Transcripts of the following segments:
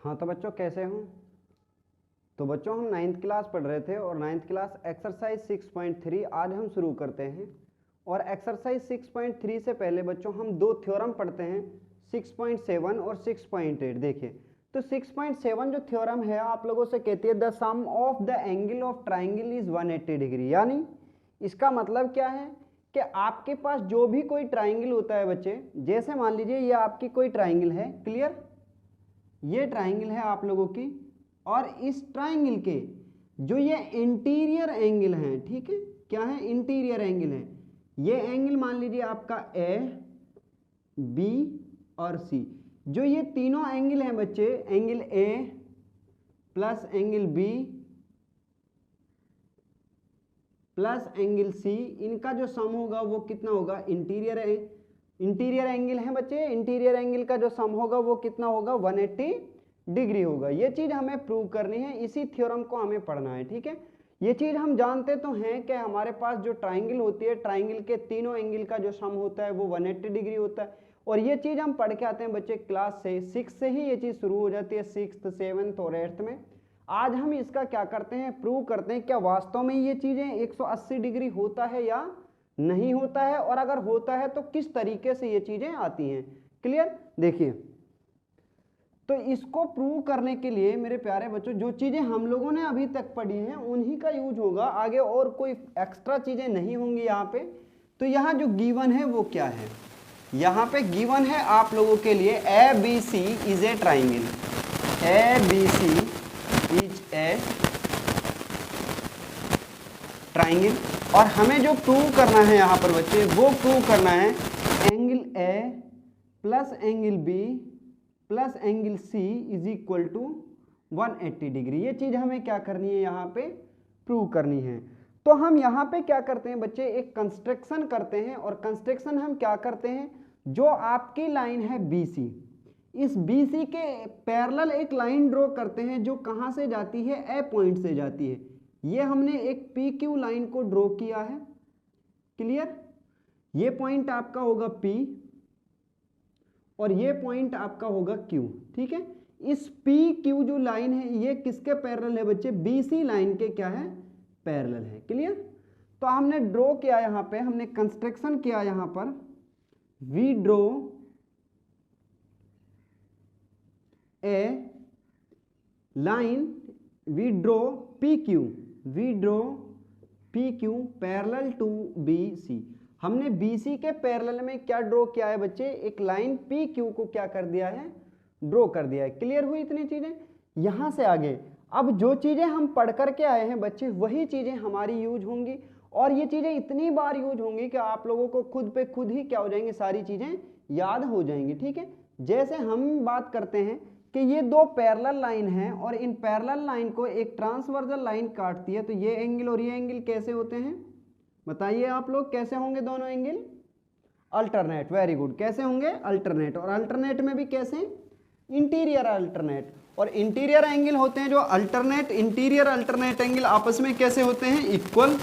हाँ तो बच्चों कैसे हो? तो बच्चों हम 9th क्लास पढ़ रहे थे और 9th क्लास एक्सरसाइज 6.3 आज हम शुरू करते हैं। और एक्सरसाइज 6.3 से पहले बच्चों हम दो थ्योरम पढ़ते हैं, 6.7 और 6.8। देखिए तो 6.7 जो थ्योरम है आप लोगों से कहती है the sum of the angle of triangle is 180 degree. यानी इसका मतलब क्या है कि आपके पास जो भी कोई ट्राइंगल होता है बच्चे, जैसे मान लीजिए ये आपकी कोई ट्राइंगल है, क्लियर, ये ट्राइंगल है आप लोगों की, और इस ट्राइंगल के जो ये इंटीरियर एंगल हैं, ठीक है, क्या है, इंटीरियर एंगल है। ये एंगल मान लीजिए आपका ए, बी और सी। जो ये तीनों एंगल हैं बच्चे, angle A plus angle B plus angle C, इनका जो सम होगा वो कितना होगा, इंटीरियर एंगल है बच्चे, इंटीरियर एंगल का जो सम होगा वो कितना होगा, 180 डिग्री होगा। ये चीज हमें प्रूव करनी है, इसी थ्योरम को हमें पढ़ना है, ठीक है। ये चीज हम जानते तो हैं कि हमारे पास जो ट्राइंगल होती है, ट्राइंगल के तीनों एंगल का जो सम होता है वो 180 डिग्री होता है। और ये चीज हम पढ़ के आते हैं बच्चे क्लास से 6 से ही ये चीज शुरू हो जाती है, 6th 7th और 8th में। आज हम इसका क्या करते हैं, प्रूव करते हैं क्या वास्तव में ये चीजें 180 डिग्री होता है या नहीं होता है, और अगर होता है तो किस तरीके से ये चीजें आती हैं। क्लियर? देखिए तो इसको प्रूव करने के लिए मेरे प्यारे बच्चों जो चीजें हम लोगों ने अभी तक पढ़ी हैं उन्हीं का यूज होगा, आगे और कोई एक्स्ट्रा चीजें नहीं होंगी यहाँ पे। तो यहाँ जो गिवन है वो क्या है, यहाँ पे गिवन है आप लोगों के लिए A B C is a triangle, A B C is a triangle. और हमें जो प्रूव करना है यहाँ पर बच्चे, वो प्रूव करना है angle A plus angle B plus angle C is equal to 180 degree. ये चीज हमें क्या करनी है, यहाँ पे प्रूव करनी है। तो हम यहाँ पे क्या करते हैं बच्चे, एक कंस्ट्रक्शन करते हैं। और कंस्ट्रक्शन हम क्या करते हैं, जो आपकी लाइन है BC, इस BC के पैरेलल एक लाइन ड्रॉ करते हैं जो कहाँ से जाती है, ए पॉइंट से जाती है। ये हमने एक PQ लाइन को ड्रॉ किया है, क्लियर। ये पॉइंट आपका होगा P और ये पॉइंट आपका होगा Q, ठीक है। इस PQ जो लाइन है ये किसके पैरेलल है बच्चे, BC लाइन के क्या है, पैरेलल है, क्लियर। तो हमने ड्रॉ किया, यहाँ पे हमने कंस्ट्रक्शन किया, यहाँ पर we draw a line, we draw PQ parallel to BC। हमने BC के पैरेलल में क्या ड्रॉ किया है बच्चे, एक लाइन PQ को क्या कर दिया है, ड्रॉ कर दिया है। क्लियर हुई इतनी चीजें। यहां से आगे अब जो चीजें हम पढ़ करके आए हैं बच्चे, वही चीजें हमारी यूज होंगी। और ये चीजें इतनी बार यूज होंगी कि आप लोगों को खुद पे खुद ही क्या हो जाएंगे, सारी चीजें याद हो जाएंगी, ठीक है। जैसे हम बात करते हैं कि ये दो पैरेलल लाइन हैं और इन पैरेलल लाइन को एक ट्रांसवर्सल लाइन काटती है, तो ये एंगल और ये एंगल कैसे होते हैं, बताइए आप लोग, कैसे होंगे दोनों एंगल, अल्टरनेट। वेरी गुड, कैसे होंगे, अल्टरनेट। और अल्टरनेट में भी कैसे, इंटीरियर अल्टरनेट। और इंटीरियर एंगल होते हैं जो अल्टरनेट, इंटीरियर अल्टरनेट एंगल आपस में कैसे होते हैं, equal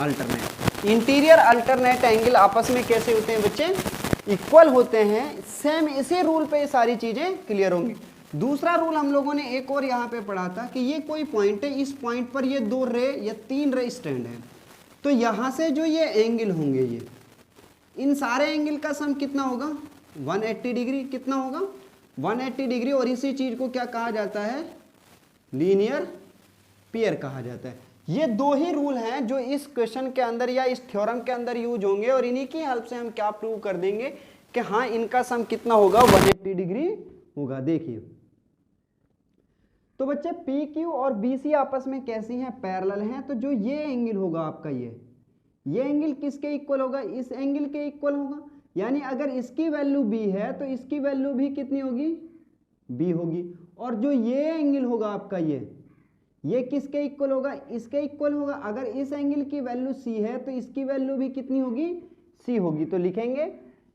alternate. Interior alternate angle आपस में कैसे होते हैं बच्चे, इक्वल होते हैं। सेम इसी रूल पे ये सारी चीजें क्लियर होंगी। दूसरा रूल हम लोगों ने एक और यहाँ पे पढ़ा था कि ये कोई पॉइंट है, इस पॉइंट पर ये 2 रे या 3 रे स्टैंड है। तो यहाँ से जो ये एंगल होंगे, ये इन सारे एंगल का सम कितना होगा, 180 डिग्री। कितना होगा, 180 डिग्री। और इसी चीज को क्या कहा जाता है, लीनियर पेयर कहा जाता है। ये 2 ही रूल हैं जो इस क्वेश्चन के अंदर या इस थ्योरम के अंदर यूज होंगे, और इन्हीं की हेल्प से हम क्या प्रूव कर देंगे कि हाँ इनका सम कितना होगा, 180 डिग्री होगा। देखिए तो बच्चे PQ और BC आपस में कैसी हैं, पैरेलल हैं। तो जो ये एंगल होगा आपका, ये एंगल किसके इक्वल होगा, इस एंगल के इक्वल होगा। यानी अगर इसकी वैल्यू B है तो इसकी वैल्यू भी कितनी होगी, B होगी। और जो ये एंगल होगा आपका, ये किसके इक्वल होगा, इसके इक्वल होगा। अगर इस एंगल की वैल्यू C है तो इसकी वैल्यू भी कितनी होगी, C होगी। तो लिखेंगे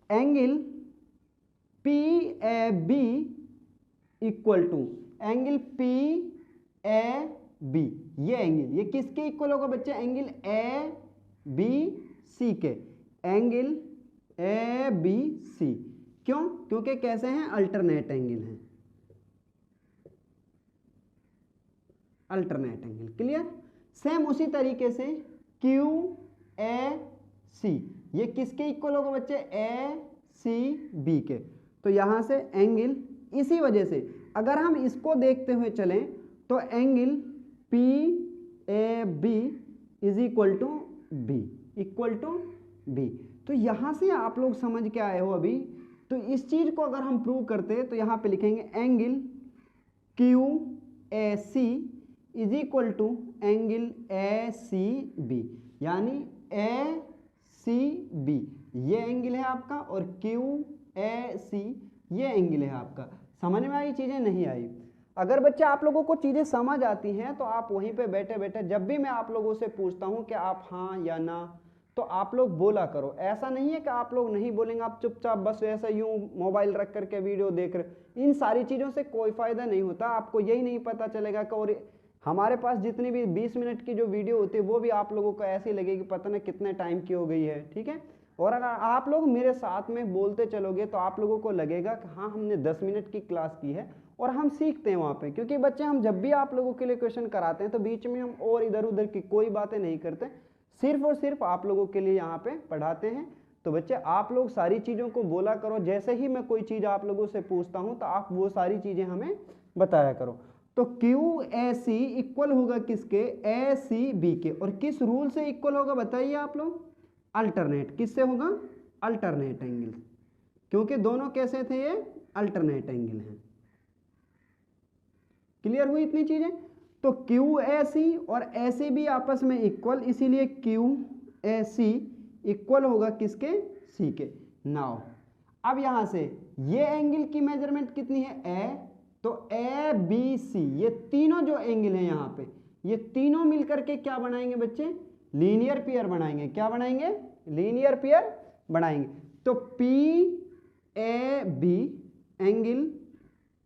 angle PAB equal to angle PAB। ये एंगल, ये किसके इक्वल होगा बच्चे, एंगल ABC के, एंगल ABC क्यों? क्योंकि कैसे हैं? अल्टरनेट एंगल हैं, अल्टरनेट एंगल। क्लियर? सेम उसी तरीके से क्यू ए सी, ये किसके इक्वल होगा बच्चे? ए सी बी के। तो यहां से एंगल, इसी वजह से अगर हम इसको देखते हुए चलें तो angle P A B is equal to B, equal to B. तो यहां से आप लोग समझ के आए हो अभी। तो इस चीज को अगर हम प्रूव करते तो यहां पे लिखेंगे angle Q A C is equal to angle A C B, यानी ए सी बी ये एंगल है आपका और क्यू ए सी ये एंगल है आपका। समझ में आई चीजें? नहीं आई? अगर बच्चे आप लोगों को चीजें समझ आती हैं तो आप वहीं पे बैठे बैठे जब भी मैं आप लोगों से पूछता हूं कि आप हाँ या ना, तो आप लोग बोला करो। ऐसा नहीं है कि आप लोग नहीं बोलेंगे, आप चुपचाप बस ऐसा यूं मोबाइल रख करके वीडियो देख रहे। इन सारी चीज़ों से कोई फायदा नहीं होता, आपको यही नहीं पता चलेगा कि और हमारे पास जितनी भी 20 मिनट की जो वीडियो होती है वो भी आप लोगों को ऐसी लगेगी पता नहीं कितने टाइम की हो गई है। ठीक है? और अगर आप लोग मेरे साथ में बोलते चलोगे तो आप लोगों को लगेगा कि हाँ हमने 10 मिनट की क्लास की है और हम सीखते हैं वहाँ पे। क्योंकि बच्चे हम जब भी आप लोगों के लिए क्वेश्चन कराते हैं तो बीच में हम और इधर उधर की कोई बातें नहीं करते, सिर्फ और सिर्फ आप लोगों के लिए यहाँ पे पढ़ाते हैं। तो बच्चे आप लोग सारी चीज़ों को बोला करो, जैसे ही मैं कोई चीज़ आप लोगों से पूछता हूँ तो आप वो सारी चीज़ें हमें बताया करो। तो क्यू ए सी इक्वल होगा किसके? ए सी बी के। और किस रूल से इक्वल होगा बताइए आप लोग? अल्टरनेट। किससे होगा? अल्टरनेट एंगल, क्योंकि दोनों कैसे थे? ये अल्टरनेट एंगल हैं। क्लियर हुई इतनी चीजें? तो क्यू ए सी और ए सी बी आपस में इक्वल, इसीलिए क्यू ए सी इक्वल होगा किसके? सी के। नाउ अब यहां से ये एंगल की मेजरमेंट कितनी है? ए। तो ए बी सी ये तीनों जो एंगल है यहाँ पे, ये तीनों मिलकर के क्या बनाएंगे बच्चे? लीनियर पेयर बनाएंगे। क्या बनाएंगे? लीनियर पेयर बनाएंगे। तो P A B, angle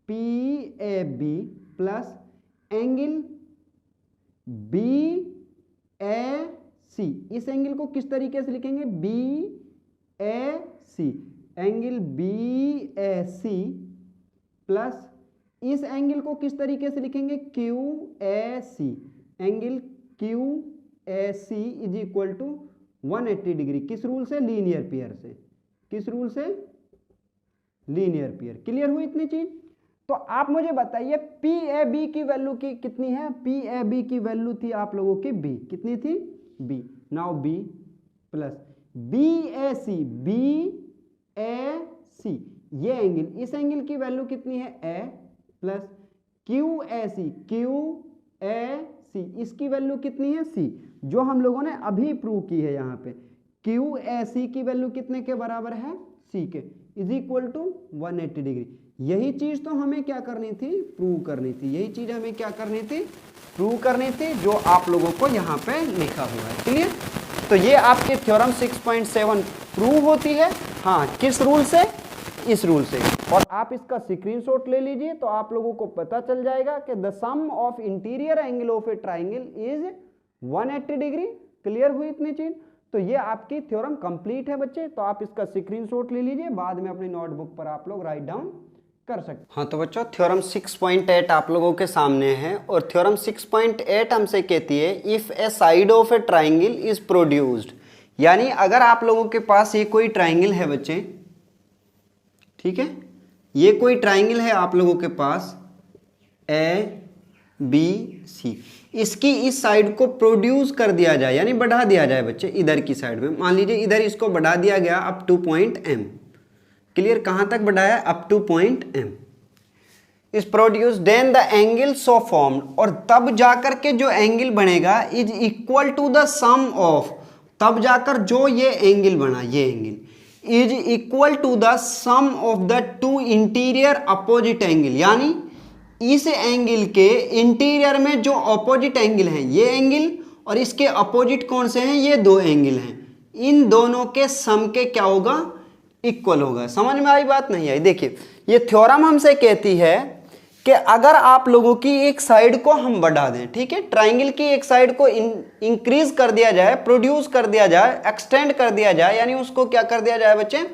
P A B plus angle B A C, इस एंगल को किस तरीके से लिखेंगे? B A C, angle B A C plus इस एंगल को किस तरीके से लिखेंगे? Q A C, angle Q A C is equal to 180 degree. किस रूल से? लीनियर पेयर से। किस रूल से? Linear pair. क्लियर हुई इतनी चीज? तो आप मुझे बताइए पी ए बी की वैल्यू की कितनी है? पी ए बी की वैल्यू थी आप लोगों की बी। कितनी थी? B. Now B plus B A C, B A C ये एंगल, इस एंगल की वैल्यू कितनी है? A plus Q A C, Q A C इसकी वैल्यू कितनी है? सी, जो हम लोगों ने अभी प्रूव की है। यहाँ पे क्यू ए सी की वैल्यू कितने के बराबर है? सी के, इज इक्वल टू 180 डिग्री। यही चीज तो हमें क्या करनी थी? प्रूव करनी थी। यही चीज हमें क्या करनी थी? प्रूव करनी थी, जो आप लोगों को यहाँ पे लिखा हुआ है। क्लियर? तो ये आपके थ्योरम 6.7 प्रूव होती है। हाँ, किस रूल से? इस रूल से। और आप इसका स्क्रीनशॉट ले लीजिए तो आप लोगों को पता चल जाएगा कि the sum of interior angle of a triangle is 180 degree. Clear हुई इतनी चीज? तो ये आपकी थ्योरम कंप्लीट है बच्चे। तो आप इसका स्क्रीनशॉट ले लीजिए, बाद में अपनी नोटबुक पर आप लोग राइट डाउन कर सकते। हाँ तो बच्चों थ्योरम 6.8 आप लोगों के सामने है और थ्योरम 6.8 हमसे कहती है if A side of a triangle is produced, यानी अगर आप लोगों के पास ये कोई ट्राइंगल है बच्चे, ठीक है, ये कोई ट्राइंगल है आप लोगों के पास ए बी सी, इसकी इस साइड को प्रोड्यूस कर दिया जाए यानी बढ़ा दिया जाए बच्चे इधर की साइड में। मान लीजिए इधर इसको बढ़ा दिया गया up to point M. Clear? कहां तक बढ़ाया? Up to point M is produce, then the angle so formed, और तब जाकर के जो एंगल बनेगा is equal to the sum of, तब जाकर जो ये एंगल बना, ये angle is equal to the sum of the two interior opposite angle, यानी इस एंगल के इंटीरियर में जो अपोजिट एंगल हैं, ये एंगल और इसके अपोजिट कौन से हैं? ये दो एंगल हैं, इन दोनों के सम के क्या होगा? इक्वल होगा। समझ में आई बात? नहीं आई? देखिए ये थ्योरम हमसे कहती है कि अगर आप लोगों की एक साइड को हम बढ़ा दें, ठीक है, ट्राइंगल की एक साइड को इंक्रीज कर दिया जाए, प्रोड्यूस कर दिया जाए, एक्सटेंड कर दिया जाए, यानी उसको क्या कर दिया जाए बच्चे?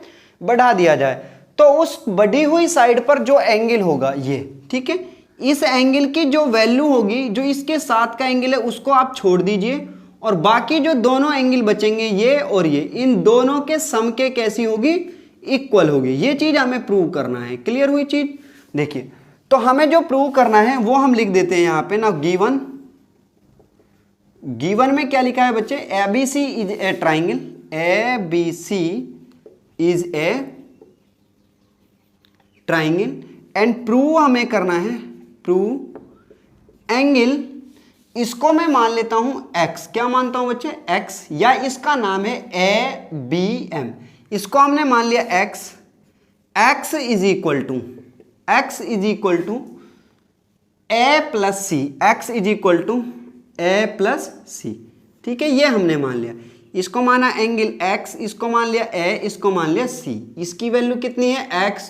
बढ़ा दिया जाए, तो उस बढ़ी हुई साइड पर जो एंगल होगा ये, ठीक है, इस एंगल की जो वैल्यू होगी, जो इसके साथ का एंगल है उसको आप छोड़ दीजिए, और बाकी जो दोनों एंगल बचेंगे ये और ये, इन दोनों के सम के कैसी होगी, इक्वल होगी। ये चीज हमें प्रूव करना है। क्लियर हुई चीज? देखिए, तो हमें जो प्रूव करना है वो हम लिख देते हैं यहां पे ना, गिवन में क्या लिखा है बच्चे, ABC is a triangle, ABC is a triangle and prove हमें करना है, प्रूव एंगल, इसको मैं मान लेता हूं x, क्या मानता हूं बच्चे, x, या इसका नाम है ABM, इसको हमने मान लिया x is equal to A plus C, x is equal to A plus C, ठीक है, ये हमने मान लिया। इसको माना एंगल x, इसको मान लिया A, इसको मान लिया c, इसकी वैल्यू कितनी है x,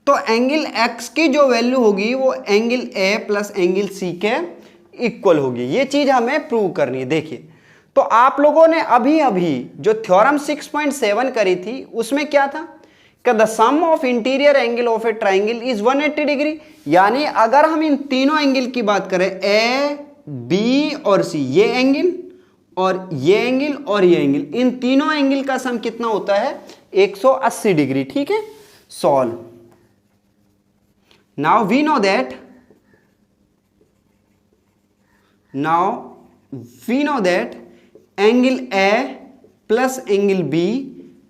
तो एंगल x की जो वैल्यू होगी वो angle A plus angle c के इक्वल होगी। ये चीज हमें प्रूव करनी है। देखिए, तो आप लोगों ने अभी अभी जो थ्योरम 6.7 करी थी उसमें क्या था कि the sum of interior angle of a triangle is 180 degree, यानी अगर हम इन तीनों एंगल की बात करें A, B और C, ये एंगल और ये एंगल और ये एंगल, इन तीनों एंगल का सम कितना होता है, 180 डिग्री, ठीक है। Solve. Now we know that angle A plus angle B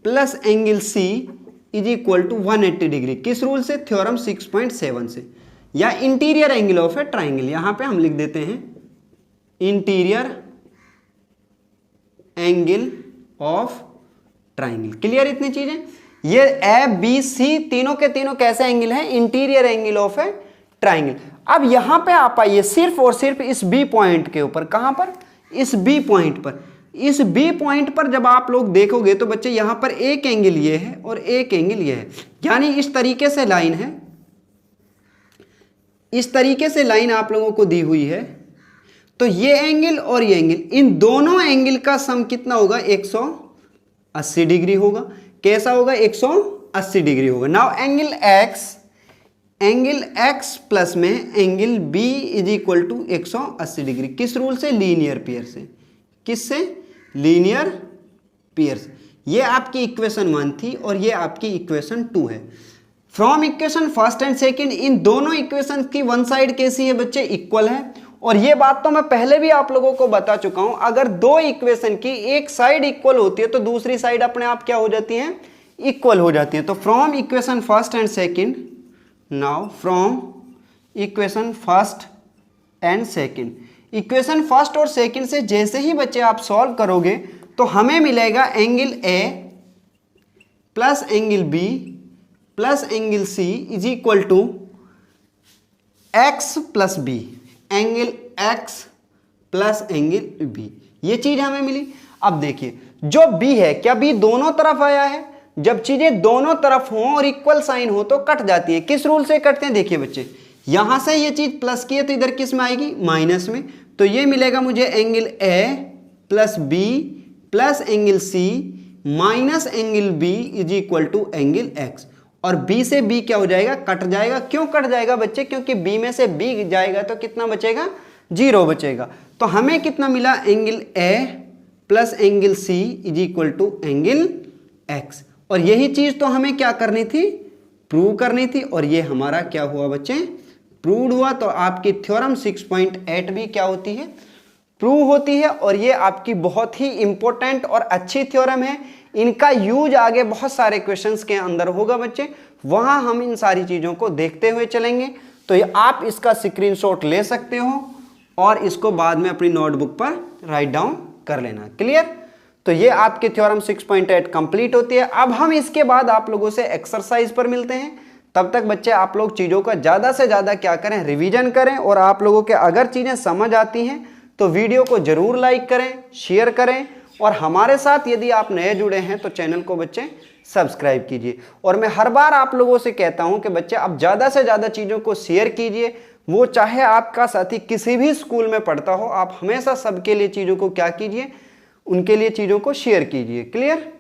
plus angle C is equal to 180 degree. किस रूल से, थ्योरम 6.7 से, या interior angle of a triangle, यहां पे हम लिख देते हैं interior angle of triangle. Clear इतनी चीजें? ये ABC तीनों के तीनों कैसे एंगल हैं, interior angle of a triangle. अब यहां पे आप आइए सिर्फ और सिर्फ इस B पॉइंट के ऊपर, कहां पर, इस B पॉइंट पर। इस B पॉइंट पर जब आप लोग देखोगे तो बच्चे यहां पर एक एंगल ये है और एक एंगल ये है, यानी इस तरीके से लाइन है, इस तरीके से लाइन आप लोगों को दी हुई है। तो ये एंगल और ये एंगल, इन दोनों एंगल का सम कितना होगा, 180 डिग्री होगा। कैसा होगा, 180 डिग्री होगा। नाउ एंगल x प्लस में angle B is equal to 180 degree. किस रूल से, लीनियर पेयर से। किससे, लीनियर पेयर से। ये आपकी इक्वेशन 1 थी और ये आपकी इक्वेशन 2 है। From equation first and second, इन दोनों इक्वेशन की वन साइड कैसी है बच्चे, इक्वल है। और ये बात तो मैं पहले भी आप लोगों को बता चुका हूं, अगर दो इक्वेशन की एक साइड इक्वल होती है तो दूसरी साइड अपने आप क्या हो जाती है, इक्वल हो जाती है। तो from equation first and second, now from equation first and second, equation first और सेकंड से जैसे ही बच्चे आप सॉल्व करोगे तो हमें मिलेगा angle A plus angle B plus angle C is equal to x plus B, angle x plus angle B, ये चीज हमें मिली। अब देखिए, जो B है, क्या B दोनों तरफ आया है? जब चीजें दोनों तरफ हों और इक्वल साइन हो तो कट जाती है। किस रूल से कटते हैं, देखिए बच्चे, यहां से ये चीज प्लस की है तो इधर किस में आएगी, माइनस में। तो ये मिलेगा मुझे angle A plus B plus angle C minus angle B is equal to angle X। और B से B क्या हो जाएगा, कट जाएगा। क्यों कट जाएगा बच्चे, क्योंकि B में से B जाएगा तो कितना बचेगा, 0 बचेगा। तो हमें कितना मिला, angle A plus angle C is equal to angle X। और यही चीज तो हमें क्या करनी थी, प्रूव करनी थी। और ये हमारा क्या हुआ बच्चे, प्रूव हुआ। तो आपकी थ्योरम 6.8 भी क्या होती है, प्रूव होती है। और ये आपकी बहुत ही इंपॉर्टेंट और अच्छी थ्योरम है। इनका यूज आगे बहुत सारे क्वेश्चंस के अंदर होगा बच्चे, वहां हम इन सारी चीजों को देखते हुए चलेंगे। तो ये आप इसका स्क्रीनशॉट ले सकते हो और इसको बाद में अपनी नोटबुक पर राइट डाउन कर लेना। क्लियर? तो ये आपकी थ्योरम 6.8 कंप्लीट होती है। अब हम इसके बाद आप लोगों से एक्सरसाइज पर मिलते हैं। तब तक बच्चे आप लोग चीज़ों का ज़्यादा से ज़्यादा क्या करें, रिवीजन करें। और आप लोगों के अगर चीज़ें समझ आती हैं तो वीडियो को ज़रूर लाइक करें, शेयर करें। और हमारे साथ यदि आप नए जुड़े हैं तो चैनल को बच्चे सब्सक्राइब कीजिए। और मैं हर बार आप लोगों से कहता हूं कि बच्चे आप ज़्यादा से ज़्यादा चीज़ों को शेयर कीजिए। वो चाहे आपका साथी किसी भी स्कूल में पढ़ता हो, आप हमेशा सबके लिए चीज़ों को क्या कीजिए, उनके लिए चीज़ों को शेयर कीजिए। क्लियर?